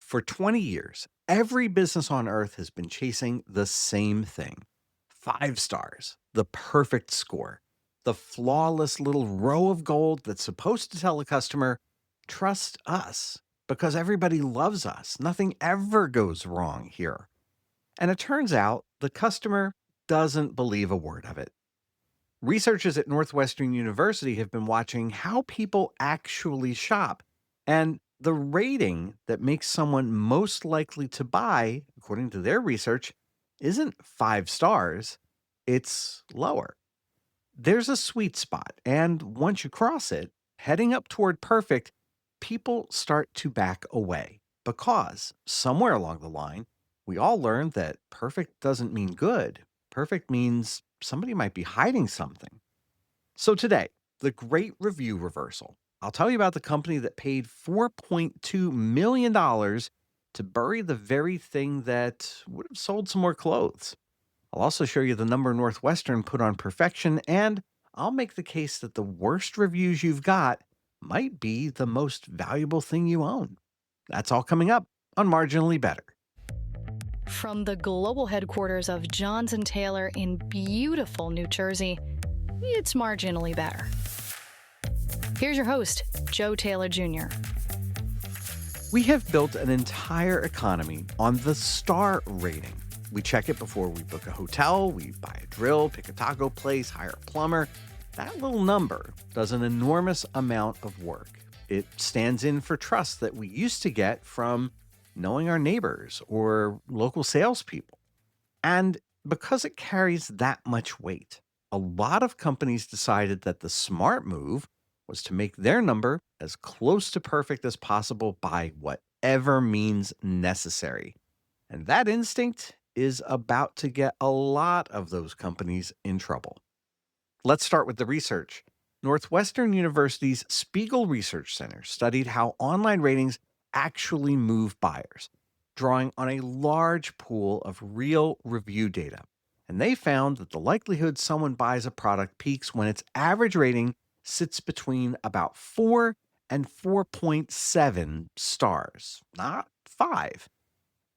For 20 years, every business on earth has been chasing the same thing: 5 stars, the perfect score, the flawless little row of gold that's supposed to tell a customer, trust us because everybody loves us. Nothing ever goes wrong here. And it turns out the customer doesn't believe a word of it. Researchers at Northwestern University have been watching how people actually shop. And the rating that makes someone most likely to buy, according to their research, isn't 5 stars, it's lower. There's a sweet spot. And once you cross it, heading up toward perfect, people start to back away because somewhere along the line, we all learned that perfect doesn't mean good. Perfect means somebody might be hiding something. So today, the great review reversal. I'll tell you about the company that paid $4.2 million to bury the very thing that would have sold some more clothes. I'll also show you the number Northwestern put on perfection, and I'll make the case that the worst reviews you've got might be the most valuable thing you own. That's all coming up on Marginally Better. From the global headquarters of Johns& Taylor in beautiful New Jersey, it's Marginally Better. Here's your host, Joe Taylor Jr. We have built an entire economy on the star rating. We check it before we book a hotel, we buy a drill, pick a taco place, hire a plumber. That little number does an enormous amount of work. It stands in for trust that we used to get from knowing our neighbors or local salespeople. And because it carries that much weight, a lot of companies decided that the smart move was to make their number as close to perfect as possible by whatever means necessary. And that instinct is about to get a lot of those companies in trouble. Let's start with the research. Northwestern University's Spiegel Research Center studied how online ratings actually move buyers, drawing on a large pool of real review data. And they found that the likelihood someone buys a product peaks when its average rating sits between about 4 and 4.7 stars, not 5.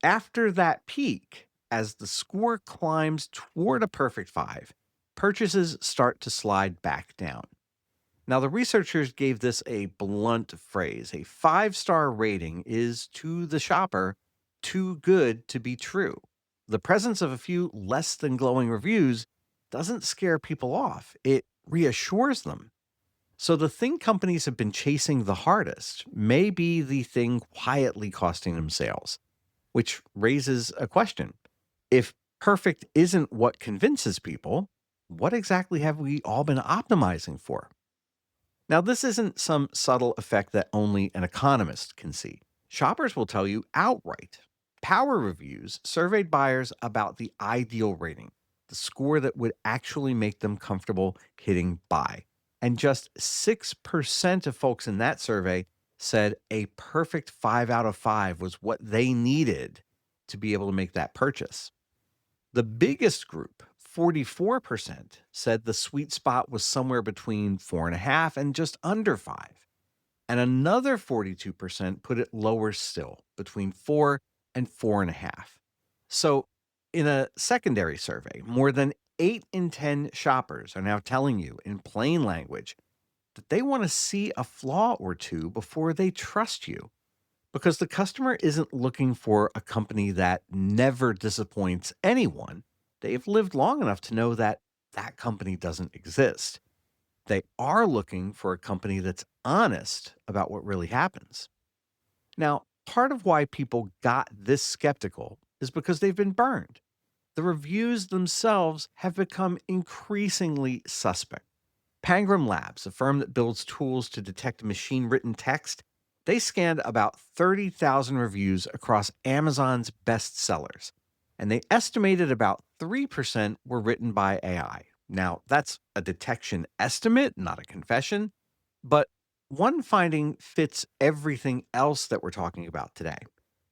After that peak, as the score climbs toward a perfect 5, purchases start to slide back down. Now, the researchers gave this a blunt phrase. A 5-star rating is, to the shopper, too good to be true. The presence of a few less than glowing reviews doesn't scare people off, it reassures them. So, the thing companies have been chasing the hardest may be the thing quietly costing them sales, which raises a question. If perfect isn't what convinces people, what exactly have we all been optimizing for? Now, this isn't some subtle effect that only an economist can see. Shoppers will tell you outright. Power Reviews surveyed buyers about the ideal rating, the score that would actually make them comfortable hitting buy. And just 6% of folks in that survey said a perfect 5 out of 5 was what they needed to be able to make that purchase. The biggest group, 44%, said the sweet spot was somewhere between 4.5 and just under 5. And another 42% put it lower still, between 4 and 4.5. So, in a secondary survey, more than 8 in 10 shoppers are now telling you in plain language that they want to see a flaw or two before they trust you, because the customer isn't looking for a company that never disappoints anyone. They've lived long enough to know that that company doesn't exist. They are looking for a company that's honest about what really happens. Now, part of why people got this skeptical is because they've been burned. The reviews themselves have become increasingly suspect. Pangram Labs, a firm that builds tools to detect machine-written text, they scanned about 30,000 reviews across Amazon's bestsellers, and they estimated about 3% were written by AI. Now, that's a detection estimate, not a confession, but one finding fits everything else that we're talking about today.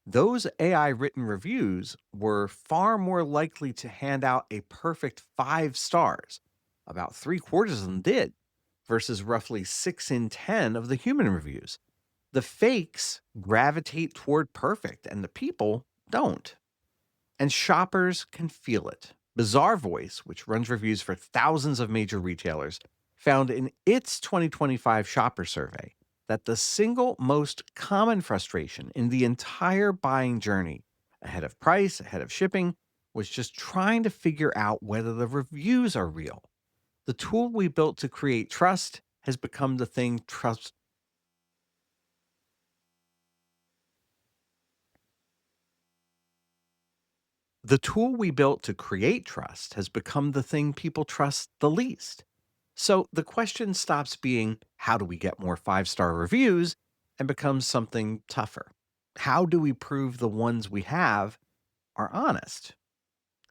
Those AI written reviews were far more likely to hand out a perfect 5 stars. About 3/4 of them did, versus roughly 6 in 10 of the human reviews. The fakes gravitate toward perfect, and the people don't. And shoppers can feel it. Bizarre Voice, which runs reviews for thousands of major retailers, found in its 2025 shopper survey that the single most common frustration in the entire buying journey, ahead of price, ahead of shipping, was just trying to figure out whether the reviews are real. The tool we built to create trust has become the thing trust. The tool we built to create trust has become the thing people trust the least. So the question stops being, how do we get more 5-star reviews, and becomes something tougher. How do we prove the ones we have are honest?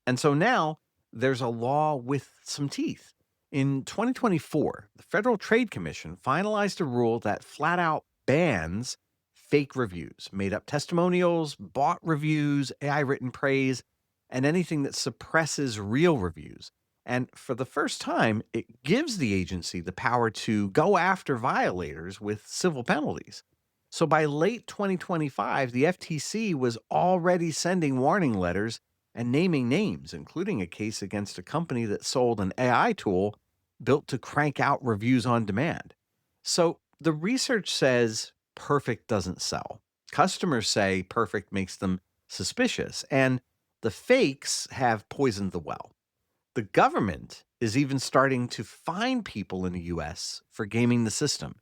And so now there's a law with some teeth. In 2024, the Federal Trade Commission finalized a rule that flat out bans fake reviews, made up testimonials, bought reviews, AI written praise, and anything that suppresses real reviews. And for the first time, it gives the agency the power to go after violators with civil penalties. So by late 2025, the FTC was already sending warning letters and naming names, including a case against a company that sold an AI tool built to crank out reviews on demand. So the research says perfect doesn't sell. Customers say perfect makes them suspicious, and the fakes have poisoned the well. The government is even starting to fine people in the US for gaming the system.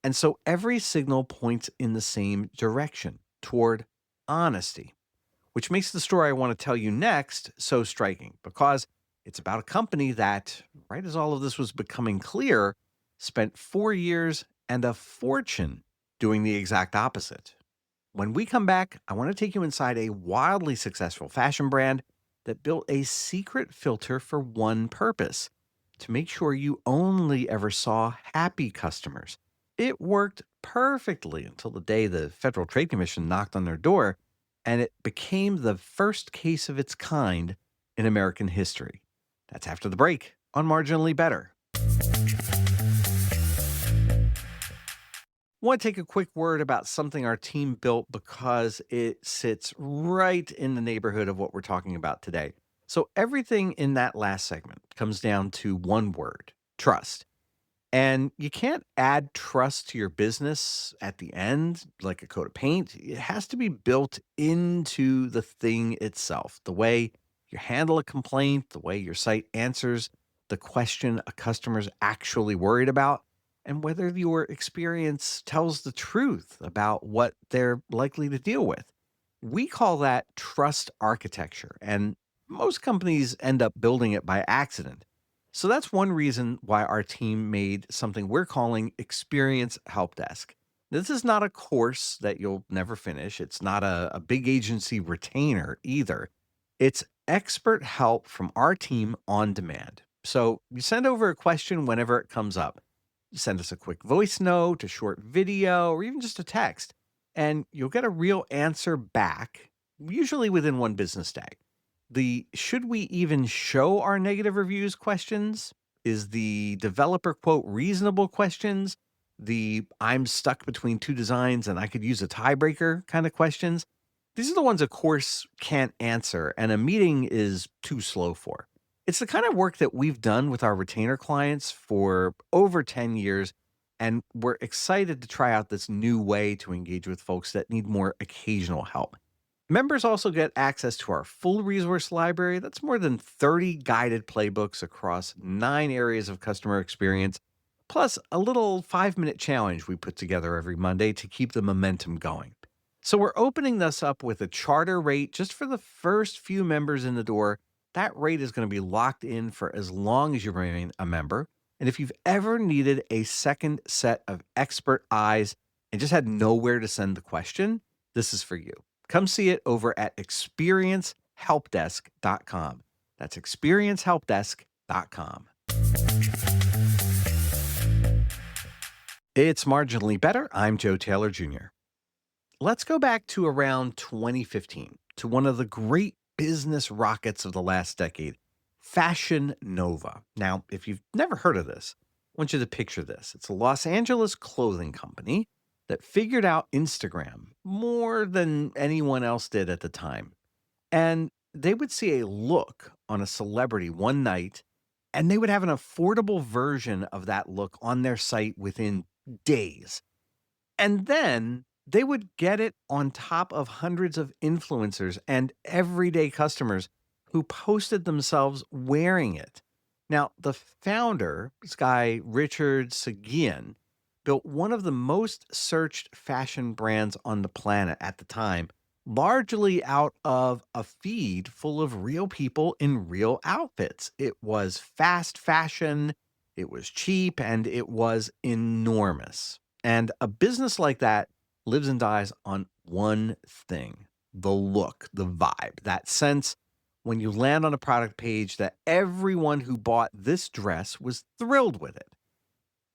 And so every signal points in the same direction toward honesty, which makes the story I want to tell you next so striking because it's about a company that, right as all of this was becoming clear, spent 4 years and a fortune doing the exact opposite. When we come back, I want to take you inside a wildly successful fashion brand that built a secret filter for one purpose: to make sure you only ever saw happy customers. It worked perfectly until the day the Federal Trade Commission knocked on their door, and it became the first case of its kind in American history. That's after the break on Marginally Better. Want to take a quick word about something our team built because it sits right in the neighborhood of what we're talking about today. So, everything in that last segment comes down to one word: trust. And you can't add trust to your business at the end like a coat of paint. It has to be built into the thing itself. The way you handle a complaint, the way your site answers the question a customer's actually worried about, and whether your experience tells the truth about what they're likely to deal with. We call that trust architecture, and most companies end up building it by accident. So that's one reason why our team made something we're calling Experience Help Desk. This is not a course that you'll never finish. It's not a big agency retainer either. It's expert help from our team on demand. So you send over a question whenever it comes up. You send us a quick voice note, a short video, or even just a text, and you'll get a real answer back, usually within one business day. The should we even show our negative reviews questions is the developer quote reasonable questions, the I'm stuck between two designs and I could use a tiebreaker kind of questions. These are the ones a course can't answer and a meeting is too slow for. It's the kind of work that we've done with our retainer clients for over 10 years, and we're excited to try out this new way to engage with folks that need more occasional help. Members also get access to our full resource library. That's more than 30 guided playbooks across 9 areas of customer experience, plus a little 5-minute challenge we put together every Monday to keep the momentum going. So we're opening this up with a charter rate just for the first few members in the door. That rate is going to be locked in for as long as you remain a member. And if you've ever needed a second set of expert eyes and just had nowhere to send the question, this is for you. Come see it over at experiencehelpdesk.com. That's experiencehelpdesk.com. It's Marginally Better. I'm Joe Taylor Jr. Let's go back to around 2015 to one of the great business rockets of the last decade, Fashion Nova. Now, if you've never heard of this, I want you to picture this. It's a Los Angeles clothing company that figured out Instagram more than anyone else did at the time. And they would see a look on a celebrity one night, and they would have an affordable version of that look on their site within days. And then they would get it on top of hundreds of influencers and everyday customers who posted themselves wearing it. Now, the founder, this guy, Richard Seguin, built one of the most searched fashion brands on the planet at the time, largely out of a feed full of real people in real outfits. It was fast fashion, it was cheap, and it was enormous. And a business like that lives and dies on one thing: the look, the vibe, that sense when you land on a product page that everyone who bought this dress was thrilled with it.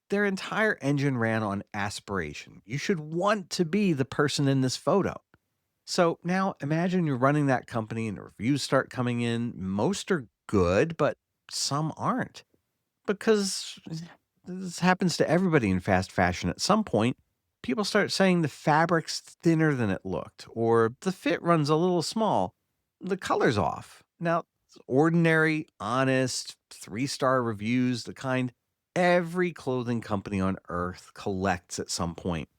Their entire engine ran on aspiration. You should want to be the person in this photo. So now imagine you're running that company and the reviews start coming in. Most are good, but some aren't, because this happens to everybody in fast fashion at some point. People start saying the fabric's thinner than it looked, or the fit runs a little small, the color's off. Now, ordinary, honest, 3-star reviews, the kind every clothing company on earth collects at some point.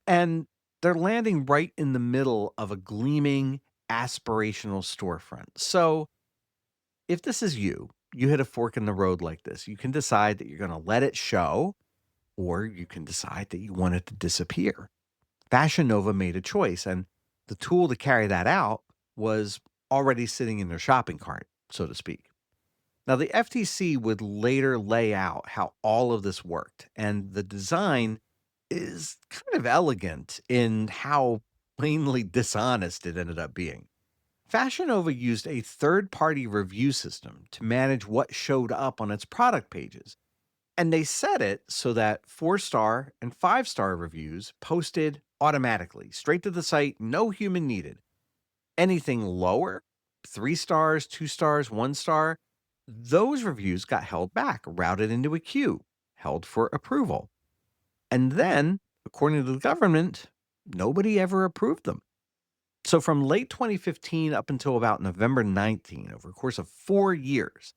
And they're landing right in the middle of a gleaming, aspirational storefront. So, if this is you, you hit a fork in the road like this. You can decide that you're going to let it show, or you can decide that you want it to disappear. Fashion Nova made a choice, and the tool to carry that out was already sitting in their shopping cart, so to speak. Now, the FTC would later lay out how all of this worked, and the design is kind of elegant in how plainly dishonest it ended up being. Fashion Nova used a third party review system to manage what showed up on its product pages. And they set it so that 4-star and 5-star reviews posted automatically, straight to the site, no human needed. Anything lower, 3 stars, 2 stars, 1 star, those reviews got held back, routed into a queue, held for approval. And then, according to the government, nobody ever approved them. So from late 2015 up until about November 19, over a course of 4 years,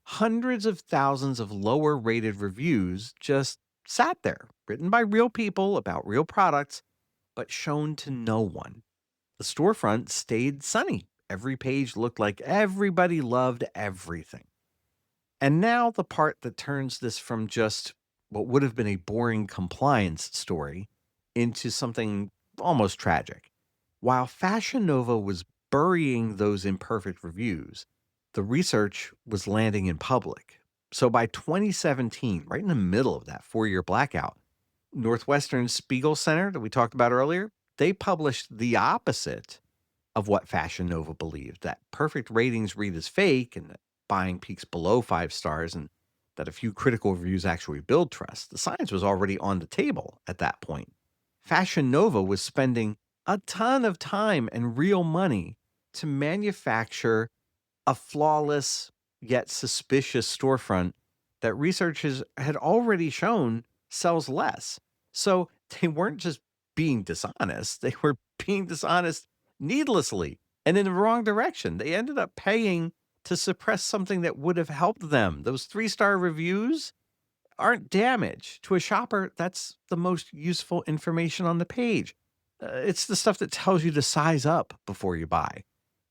hundreds of thousands of lower rated reviews just sat there, written by real people about real products, but shown to no one. The storefront stayed sunny. Every page looked like everybody loved everything. And now the part that turns this from just what would have been a boring compliance story into something almost tragic. While Fashion Nova was burying those imperfect reviews, the research was landing in public. So by 2017, right in the middle of that 4-year blackout, Northwestern Spiegel Center that we talked about earlier, they published the opposite of what Fashion Nova believed, that perfect ratings read as fake and that buying peaks below 5 stars and that a few critical reviews actually build trust. The science was already on the table at that point. Fashion Nova was spending a ton of time and real money to manufacture a flawless yet suspicious storefront that researchers had already shown sells less. So they weren't just being dishonest, they were being dishonest needlessly and in the wrong direction. They ended up paying to suppress something that would have helped them. Those 3-star reviews aren't damage. To a shopper, that's the most useful information on the page. It's the stuff that tells you to size up before you buy.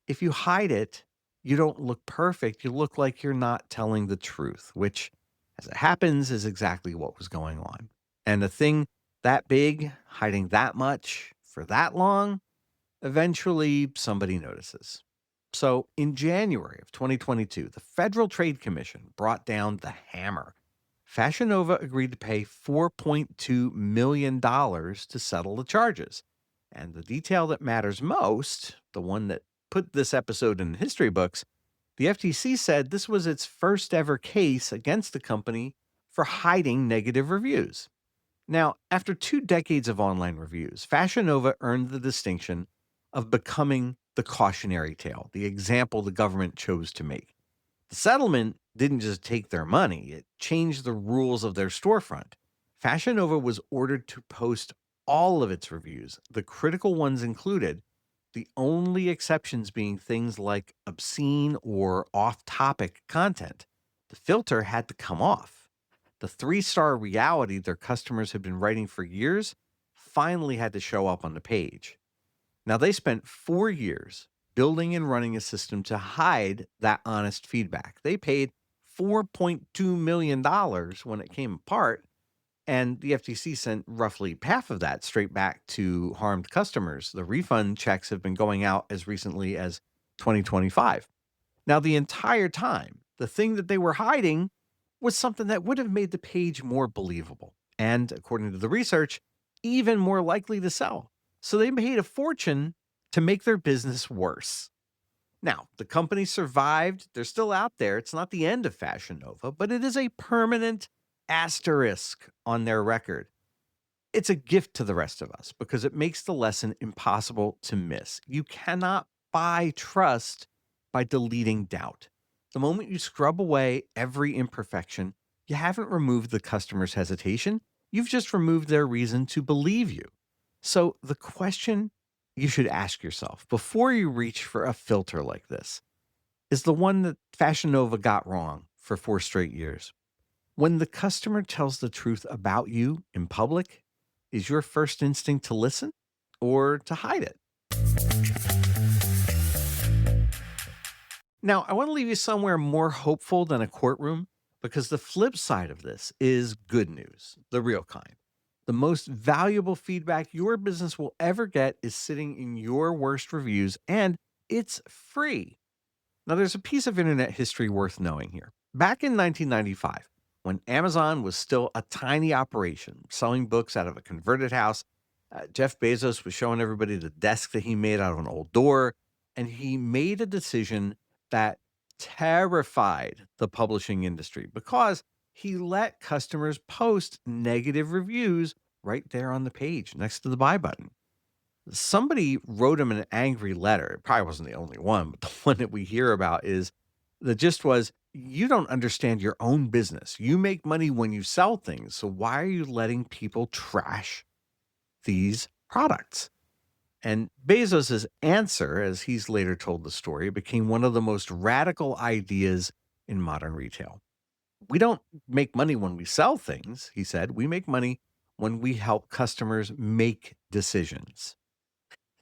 If you hide it, you don't look perfect. You look like you're not telling the truth, which, as it happens, is exactly what was going on. And a thing that big, hiding that much for that long, eventually somebody notices. So in January of 2022, the Federal Trade Commission brought down the hammer. Fashion Nova agreed to pay $4.2 million to settle the charges. And the detail that matters most, the one that put this episode in history books, the FTC said this was its first ever case against the company for hiding negative reviews. Now, after 2 decades of online reviews, Fashion Nova earned the distinction of becoming the cautionary tale, the example the government chose to make. The settlement didn't just take their money, it changed the rules of their storefront. Fashion Nova was ordered to post all of its reviews, the critical ones included, the only exceptions being things like obscene or off topic content. The filter had to come off. The 3-star reality their customers had been writing for years finally had to show up on the page. Now, they spent 4 years building and running a system to hide that honest feedback. They paid $4.2 million when it came apart, and the FTC sent roughly half of that straight back to harmed customers. The refund checks have been going out as recently as 2025. Now, the entire time, the thing that they were hiding was something that would have made the page more believable and, according to the research, even more likely to sell. So they paid a fortune to make their business worse. Now, the company survived. They're still out there. It's not the end of Fashion Nova, but it is a permanent asterisk on their record. It's a gift to the rest of us because it makes the lesson impossible to miss. You cannot buy trust by deleting doubt. The moment you scrub away every imperfection, you haven't removed the customer's hesitation. You've just removed their reason to believe you. So, the question you should ask yourself before you reach for a filter like this is the one that Fashion Nova got wrong for 4 straight years. When the customer tells the truth about you in public, is your first instinct to listen or to hide it? Now, I want to leave you somewhere more hopeful than a courtroom because the flip side of this is good news, the real kind. The most valuable feedback your business will ever get is sitting in your worst reviews, and it's free. Now, there's a piece of internet history worth knowing here. Back in 1995, when Amazon was still a tiny operation selling books out of a converted house, Jeff Bezos was showing everybody the desk that he made out of an old door, and he made a decision that terrified the publishing industry because he let customers post negative reviews right there on the page next to the buy button. Somebody wrote him an angry letter. It probably wasn't the only one, but the one that we hear about is the gist was, you don't understand your own business. You make money when you sell things. So why are you letting people trash these products? And Bezos's answer, as he's later told the story, became one of the most radical ideas in modern retail. We don't make money when we sell things, he said. We make money when we help customers make decisions.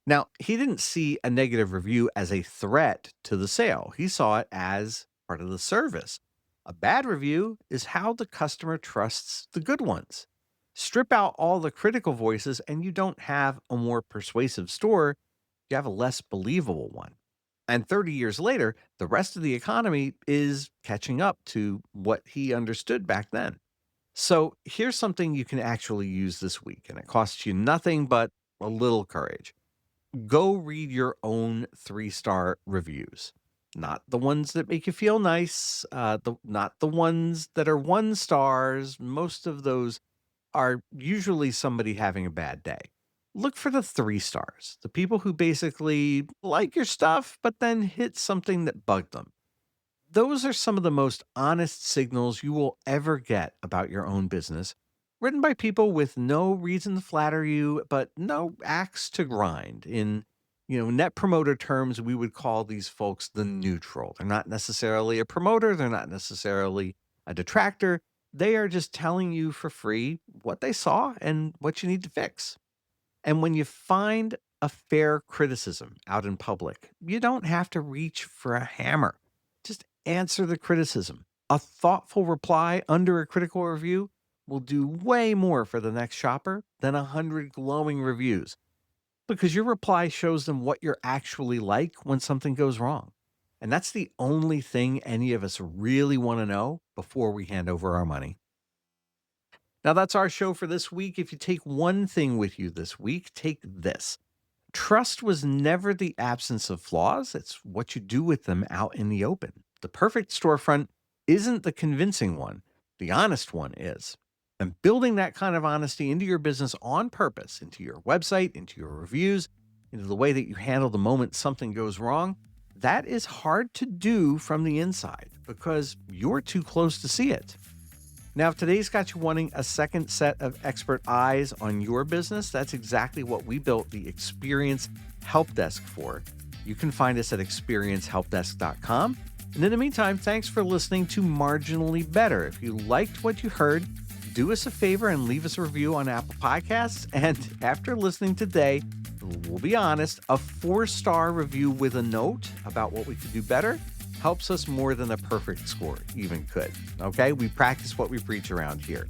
Now, he didn't see a negative review as a threat to the sale. He saw it as part of the service. A bad review is how the customer trusts the good ones. Strip out all the critical voices, and you don't have a more persuasive store, you have a less believable one. And 30 years later, the rest of the economy is catching up to what he understood back then. So here's something you can actually use this week, and it costs you nothing but a little courage. Go read your own 3-star reviews. Not the ones that make you feel nice, not the ones that are 1 stars. Most of those are usually somebody having a bad day. Look for the 3 stars, the people who basically like your stuff, but then hit something that bugged them. Those are some of the most honest signals you will ever get about your own business, written by people with no reason to flatter you, but no axe to grind. In net promoter terms, we would call these folks the neutral. They're not necessarily a promoter, they're not necessarily a detractor. They are just telling you for free what they saw and what you need to fix. And when you find a fair criticism out in public, you don't have to reach for a hammer. Just answer the criticism. A thoughtful reply under a critical review will do way more for the next shopper than 100 glowing reviews, because your reply shows them what you're actually like when something goes wrong. And that's the only thing any of us really want to know before we hand over our money. Now, that's our show for this week. If you take one thing with you this week, take this. Trust was never the absence of flaws. It's what you do with them out in the open. The perfect storefront isn't the convincing one. The honest one is. And building that kind of honesty into your business on purpose, into your website, into your reviews, into the way that you handle the moment something goes wrong, that is hard to do from the inside because you're too close to see it. Now, if today's got you wanting a second set of expert eyes on your business, that's exactly what we built the Experience Help Desk for. You can find us at experiencehelpdesk.com. And in the meantime, thanks for listening to Marginally Better. If you liked what you heard, do us a favor and leave us a review on Apple Podcasts. And after listening today, we'll be honest, a 4-star review with a note about what we could do better helps us more than a perfect score even could. Okay? We practice what we preach around here.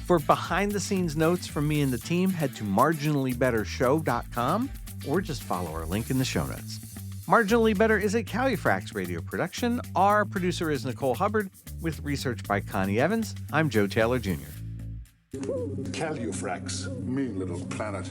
For behind-the-scenes notes from me and the team, head to marginallybettershow.com or just follow our link in the show notes. Marginally Better is a Califrax radio production. Our producer is Nicole Hubbard, with research by Connie Evans. I'm Joe Taylor Jr. Califrax, mean little planet.